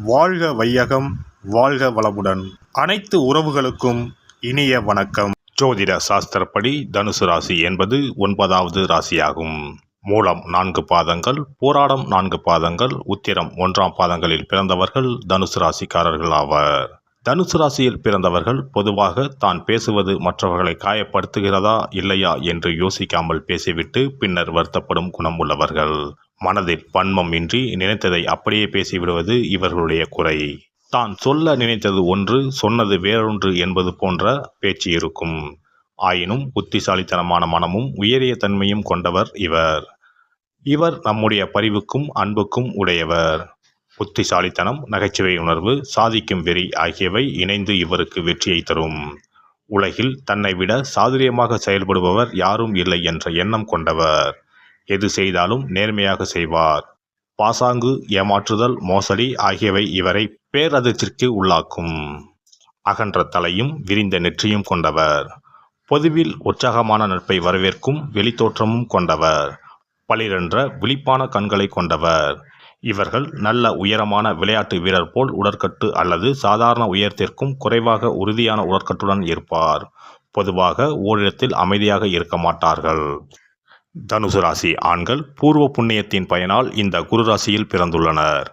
வாழ்க வையகம், வாழ்க வளமுடன். அனைத்து உறவுகளுக்கும் இனிய வணக்கம். ஜோதிட சாஸ்திரப்படி தனுசு ராசி என்பது 9வது ராசியாகும். மூலம் 4 பாதங்கள், போராடம் 4 பாதங்கள், உத்திரம் 1ஆம் பாதங்களில் பிறந்தவர்கள் தனுசு ராசிக்காரர்கள் ஆவர். தனுசு ராசியில் பிறந்தவர்கள் பொதுவாக தான் பேசுவது மற்றவர்களை காயப்படுத்துகிறதா இல்லையா என்று யோசிக்காமல் பேசிவிட்டு பின்னர் வருத்தப்படும் குணம் உள்ளவர்கள். மனதில் வன்மம் இன்றி நினைத்ததை அப்படியே பேசிவிடுவது இவர்களுடைய குறை. தான் சொல்ல நினைத்தது ஒன்று, சொன்னது வேறொன்று என்பது போன்ற பேச்சு இருக்கும். ஆயினும் புத்திசாலித்தனமான மனமும் உயரிய தன்மையும் கொண்டவர் இவர். இவர் நம்முடைய பரிவுக்கும் அன்புக்கும் உடையவர். புத்திசாலித்தனம், நகைச்சுவை உணர்வு, சாதிக்கும் வெறி ஆகியவை இணைந்து இவருக்கு வெற்றியை தரும். உலகில் தன்னை விட சாதுரியமாக செயல்படுபவர் யாரும் இல்லை என்ற எண்ணம் கொண்டவர். எது செய்தாலும் நேர்மையாக செய்வார். பாசாங்கு, ஏமாற்றுதல், மோசடி ஆகியவை இவரை பேரதிர்ச்சிக்கு உள்ளாக்கும். அகன்ற தலையும் விரிந்த நெற்றியும் கொண்டவர். பொதுவில் உற்சாகமான நட்பை வரவேற்கும் வெளித்தோற்றமும் கொண்டவர். பளிரென்ற விழிப்பான கண்களை கொண்டவர். இவர்கள் நல்ல உயரமான விளையாட்டு வீரர் போல் உடற்கட்டு அல்லது சாதாரண உயரத்திற்கும் குறைவாக உறுதியான உடற்கட்டுடன் இருப்பார். பொதுவாக ஓரிடத்தில் அமைதியாக இருக்க மாட்டார்கள். தனுசு ராசி ஆண்கள் பூர்வ புண்ணியத்தின் பயனால் இந்த குரு ராசியில் பிறந்துள்ளனர்.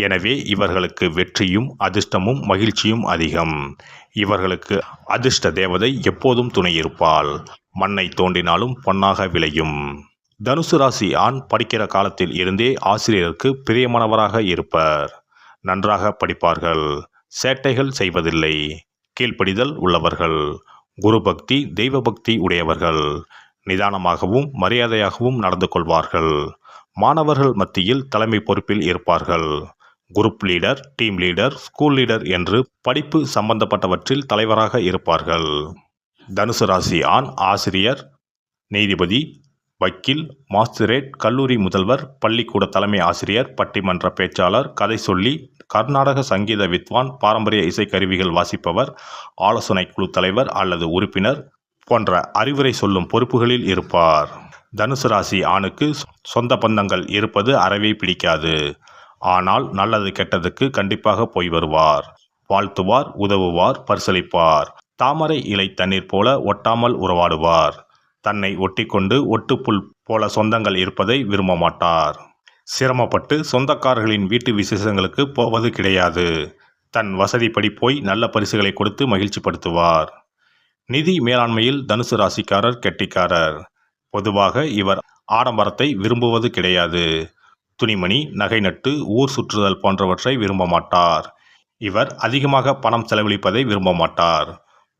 எனவே இவர்களுக்கு வெற்றியும் அதிர்ஷ்டமும் மகிழ்ச்சியும் அதிகம். இவர்களுக்கு அதிர்ஷ்ட தேவதை எப்போதும் துணையிருப்பாள். மண்ணை தோண்டினாலும் பொன்னாக விளையும். தனுசு ராசி ஆண் படிக்கிற காலத்தில் இருந்தே ஆசிரியருக்கு பிரியமானவராக இருப்பர். நன்றாக படிப்பார்கள். சேட்டைகள் செய்வதில்லை. கீழ்ப்படிதல் உள்ளவர்கள். குரு பக்தி, தெய்வ பக்தி உடையவர்கள். நிதானமாகவும் மரியாதையாகவும் நடந்து கொள்வார்கள். மாணவர்கள் மத்தியில் தலைமை பொறுப்பில் இருப்பார்கள். Group leader, team leader, school leader என்று படிப்பு சம்பந்தப்பட்டவற்றில் தலைவராக இருப்பார்கள். தனுசு ராசி ஆண் ஆசிரியர், நீதிபதி, வக்கீல், மாஸ்திரேட், கல்லூரி முதல்வர், பள்ளிக்கூட தலைமை ஆசிரியர், பட்டிமன்ற பேச்சாளர், கதை சொல்லி, கர்நாடக சங்கீத வித்வான், பாரம்பரிய இசைக்கருவிகள் வாசிப்பவர், ஆலோசனை குழு தலைவர் அல்லது உறுப்பினர் போன்ற அறிவுரை சொல்லும் பொறுப்புகளில் இருப்பார். தனுசு ராசி ஆணுக்கு சொந்த பந்தங்கள் இருப்பது அறவே பிடிக்காது. ஆனால் நல்லது கெட்டதுக்கு கண்டிப்பாக போய் வருவார். வாழ்த்துவார், உதவுவார், பரிசளிப்பார். தாமரை இலை தண்ணீர் போல ஒட்டாமல் உறவாடுவார். தன்னை ஒட்டிக்கொண்டு ஒட்டுப்புல் போல சொந்தங்கள் இருப்பதை விரும்ப மாட்டார். சிரமப்பட்டு சொந்தக்காரர்களின் வீட்டு விசேஷங்களுக்கு போவது கிடையாது. தன் வசதிப்படி போய் நல்ல பரிசுகளை கொடுத்து மகிழ்ச்சிப்படுத்துவார். நிதி மேலாண்மையில் தனுசு ராசிக்காரர் கெட்டிக்காரர். பொதுவாக இவர் ஆடம்பரத்தை விரும்புவது கிடையாது. துணிமணி, நகை நட்டு, ஊர் சுற்றுதல் போன்றவற்றை விரும்ப மாட்டார். இவர் அதிகமாக பணம் செலவழிப்பதை விரும்ப மாட்டார்.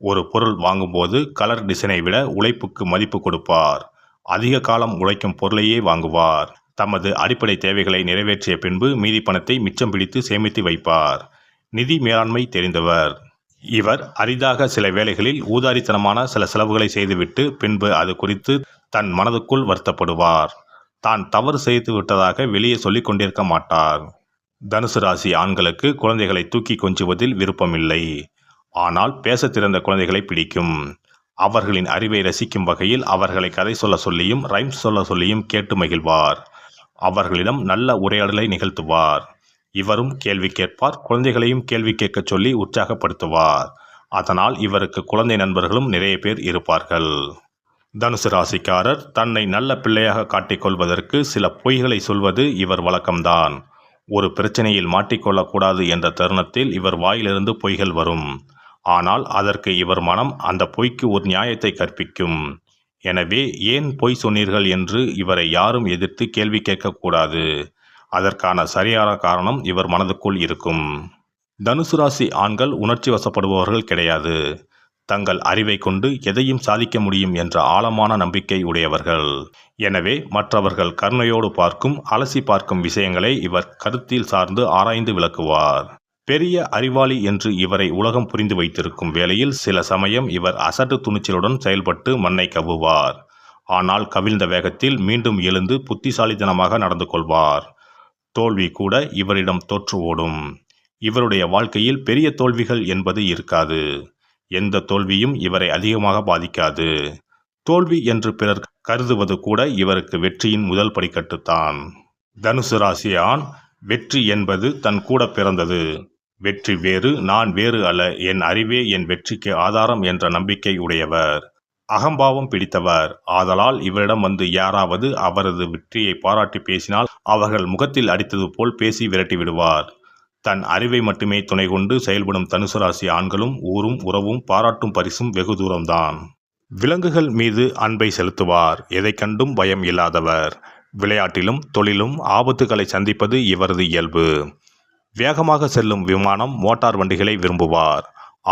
ஒரு பொருள் வாங்கும்போது கலர் டிசைனை விட உழைப்புக்கு மதிப்பு கொடுப்பார். அதிக காலம் உழைக்கும் பொருளையே வாங்குவார். தமது அடிப்படை தேவைகளை நிறைவேற்றிய பின்பு மீதி பணத்தை மிச்சம் பிடித்து சேமித்து வைப்பார். நிதி மேலாண்மை தெரிந்தவர். இவர் அரிதாக சில வேளைகளில் ஊதாரித்தனமான சில செலவுகளை செய்துவிட்டு பின்பு அது குறித்து தன் மனதுக்குள் வருத்தப்படுவார். தான் தவறு செய்து விட்டதாக வெளியே சொல்லிக் கொண்டிருக்க மாட்டார். தனுசு ராசி ஆண்களுக்கு குழந்தைகளை தூக்கி கொஞ்சுவதில் விருப்பமில்லை. ஆனால் பேச திறந்த குழந்தைகளை பிடிக்கும். அவர்களின் அறிவை ரசிக்கும் வகையில் அவர்களை கதை சொல்ல சொல்லியும் ரைம்ஸ் சொல்ல சொல்லியும் கேட்டு மகிழ்வார். அவர்களிடம் நல்ல உரையாடலை நிகழ்த்துவார். இவரும் கேள்வி கேட்பார். குழந்தைகளையும் கேள்வி கேட்க சொல்லி உற்சாகப்படுத்துவார். அதனால் இவருக்கு குழந்தை நண்பர்களும் நிறைய பேர் இருப்பார்கள். தனுசு ராசிக்காரர் தன்னை நல்ல பிள்ளையாக காட்டிக்கொள்வதற்கு சில பொய்களை சொல்வது இவர் வழக்கம்தான். ஒரு பிரச்சனையில் மாட்டிக்கொள்ளக்கூடாது என்ற தருணத்தில் இவர் வாயிலிருந்து பொய்கள் வரும். ஆனால் அதற்கு இவர் மனம் அந்த பொய்க்கு ஒரு நியாயத்தை கற்பிக்கும். எனவே ஏன் பொய் சொன்னீர்கள் என்று இவரை யாரும் எதிர்த்து கேள்வி கேட்கக்கூடாது. அதற்கான சரியான காரணம் இவர் மனதுக்குள் இருக்கும். தனுசு ராசி ஆண்கள் உணர்ச்சி வசப்படுபவர்கள் கிடையாது. தங்கள் அறிவை கொண்டு எதையும் சாதிக்க முடியும் என்ற ஆழமான நம்பிக்கை உடையவர்கள். எனவே மற்றவர்கள் கருணையோடு பார்க்கும், அலசி பார்க்கும் விஷயங்களை இவர் கருத்தில் சார்ந்து ஆராய்ந்து விளக்குவார். பெரிய அறிவாளி என்று இவரை உலகம் புரிந்து வைத்திருக்கும் வேளையில் சில சமயம் இவர் அசட்டு துணிச்சலுடன் செயல்பட்டு மண்ணை கவ்வுவார். ஆனால் கவிழ்ந்த வேகத்தில் மீண்டும் எழுந்து புத்திசாலித்தனமாக நடந்து கொள்வார். தோல்வி கூட இவரிடம் தோற்று ஓடும். இவருடைய வாழ்க்கையில் பெரிய தோல்விகள் என்பது இருக்காது. எந்த தோல்வியும் இவரை அதிகமாக பாதிக்காது. தோல்வி என்று பிறர் கருதுவது கூட இவருக்கு வெற்றியின் முதல் படிக்கட்டுத்தான். தனுசு ராசி ஆண் வெற்றி என்பது தன் கூட பிறந்தது. வெற்றி வேறு, நான் வேறு அல்ல, என் அறிவே என் வெற்றிக்கு ஆதாரம் என்ற நம்பிக்கை உடையவர். அகம்பாவம் பிடித்தவர். ஆதலால் இவரிடம் வந்து யாராவது அவரது வெற்றியை பாராட்டி பேசினால் அவர்கள் முகத்தில் அடித்தது போல் பேசி விரட்டி விடுவார். தன் அறிவை மட்டுமே துணை கொண்டு செயல்படும் தனுசு ராசி ஆண்களும் ஊரும் உறவும் பாராட்டும் பரிசும் வெகு தூரம்தான். விலங்குகள் மீது அன்பை செலுத்துவார். எதை கண்டும் பயம் இல்லாதவர். விளையாட்டிலும் தொழிலும் ஆபத்துகளை சந்திப்பது இவரது இயல்பு. வேகமாக செல்லும் விமானம், மோட்டார் வண்டிகளை விரும்புவார்.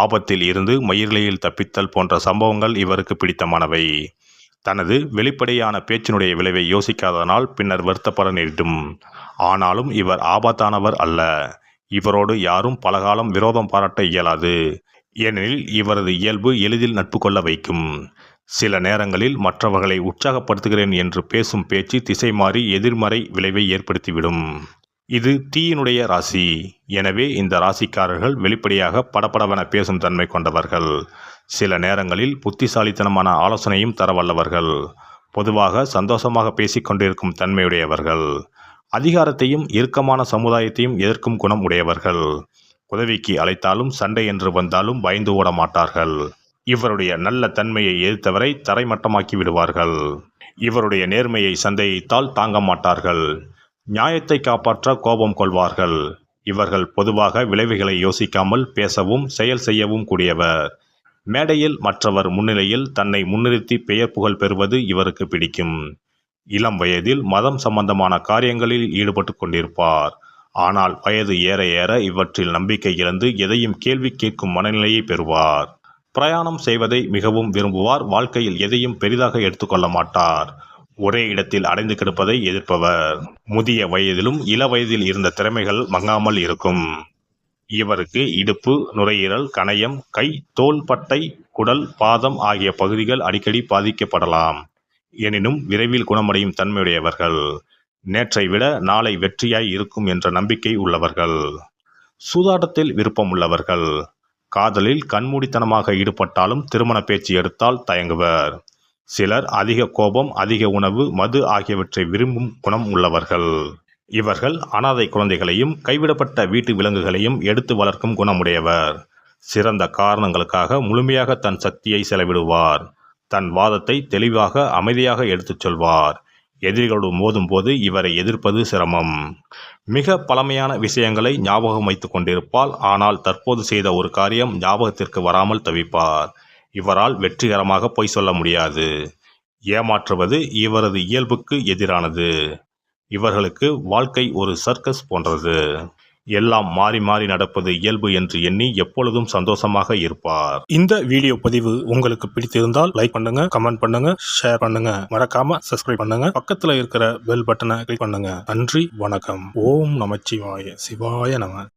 ஆபத்தில் இருந்து மயிரிழையில் தப்பித்தல் போன்ற சம்பவங்கள் இவருக்கு பிடித்தமானவை. தனது வெளிப்படையான பேச்சினுடைய விளைவை யோசிக்காதனால் பின்னர் வருத்தப்பட நேரிடும். ஆனாலும் இவர் ஆபத்தானவர் அல்ல. இவரோடு யாரும் பலகாலம் விரோதம் பாராட்ட இயலாது. ஏனெனில் இவரது இயல்பு எளிதில் நட்பு கொள்ள வைக்கும். சில நேரங்களில் மற்றவர்களை உற்சாகப்படுத்துகிறேன் என்று பேசும் பேச்சு திசை மாறி எதிர்மறை விளைவை ஏற்படுத்திவிடும். இது தீயினுடைய ராசி. எனவே இந்த ராசிக்காரர்கள் வெளிப்படையாக படபடவென பேசும் தன்மை கொண்டவர்கள். சில நேரங்களில் புத்திசாலித்தனமான ஆலோசனையும் தர வல்லவர்கள். பொதுவாக சந்தோஷமாக பேசிக்கொண்டிருக்கும் தன்மையுடையவர்கள். அதிகாரத்தையும் இறுக்கமான சமுதாயத்தையும் எதிர்க்கும் குணம் உடையவர்கள். உதவிக்கு அழைத்தாலும் சண்டை என்று வந்தாலும் பயந்து ஓட மாட்டார்கள். இவருடைய நல்ல தன்மையை எதிர்த்தவரை தரைமட்டமாக்கி விடுவார்கள். இவருடைய நேர்மையை சந்தேகித்தால் தாங்க மாட்டார்கள். நியாயத்தை காப்பாற்ற கோபம் கொள்வார்கள். இவர்கள் பொதுவாக விளைவுகளை யோசிக்காமல் பேசவும் செயல் செய்யவும் கூடியவர். மேடையில் மற்றவர் முன்னிலையில் தன்னை முன்னிறுத்தி பெயர் புகழ் பெறுவது இவருக்கு பிடிக்கும். இளம் வயதில் மதம் சம்பந்தமான காரியங்களில் ஈடுபட்டு கொண்டிருப்பார். ஆனால் வயது ஏற ஏற இவற்றில் நம்பிக்கை இழந்து எதையும் கேள்வி கேட்கும் மனநிலையை பெறுவார். பிரயாணம் செய்வதை மிகவும் விரும்புவார். வாழ்க்கையில் எதையும் பெரிதாக எடுத்துக்கொள்ள மாட்டார். ஒரே இடத்தில் அடைந்து கிடப்பதை எதிர்ப்பவர். முதிய வயதிலும் இள வயதில் இருந்த திறமைகள் மங்காமல் இருக்கும். இவருக்கு இடுப்பு, நுரையீரல், கணையம், கை, தோள் பட்டை, குடல், பாதம் ஆகிய பகுதிகள் அடிக்கடி பாதிக்கப்படலாம். எனினும் விரைவில் குணமடையும் தன்மையுடையவர்கள். நேற்றை விட நாளை வெற்றியாய் இருக்கும் என்ற நம்பிக்கை உள்ளவர்கள். சூதாட்டத்தில் விருப்பம் உள்ளவர்கள். காதலில் கண்மூடித்தனமாக ஈடுபட்டாலும் திருமண பேச்சு எடுத்தால் தயங்குவர். சிலர் அதிக கோபம், அதிக உணவு, மது ஆகியவற்றை விரும்பும் குணம் உள்ளவர்கள். இவர்கள் அனாதை குழந்தைகளையும் கைவிடப்பட்ட வீட்டு விலங்குகளையும் எடுத்து வளர்க்கும் குணமுடையவர். சிறந்த காரணங்களுக்காக முழுமையாக தன் சக்தியை செலவிடுவார். தன் வாதத்தை தெளிவாக அமைதியாக எடுத்துச் சொல்வார். எதிரிகளோடு மோதும் போது இவரை எதிர்ப்பது சிரமம். மிக பழமையான விஷயங்களை ஞாபகம் வைத்துக் கொண்டிருப்பாள். ஆனால் தற்போது செய்த ஒரு காரியம் ஞாபகத்திற்கு வராமல் தவிப்பார். இவரால் வெற்றிகரமாக பொய் சொல்ல முடியாது. ஏமாற்றுவது இவரது இயல்புக்கு எதிரானது. இவர்களுக்கு வாழ்க்கை ஒரு சர்க்கஸ் போன்றது. எல்லாம் மாறி மாறி நடப்பது இயல்பு என்று எண்ணி எப்பொழுதும் சந்தோஷமாக இருப்பார். இந்த வீடியோ பதிவு உங்களுக்கு பிடித்திருந்தால் லைக் பண்ணுங்க, கமெண்ட் பண்ணுங்க, ஷேர் பண்ணுங்க. மறக்காம சப்ஸ்கிரைப் பண்ணுங்க. பக்கத்துல இருக்கிற பெல் பட்டனை கிளிக் பண்ணுங்க. நன்றி, வணக்கம். ஓம் நமச்சிவாய. சிவாய நம.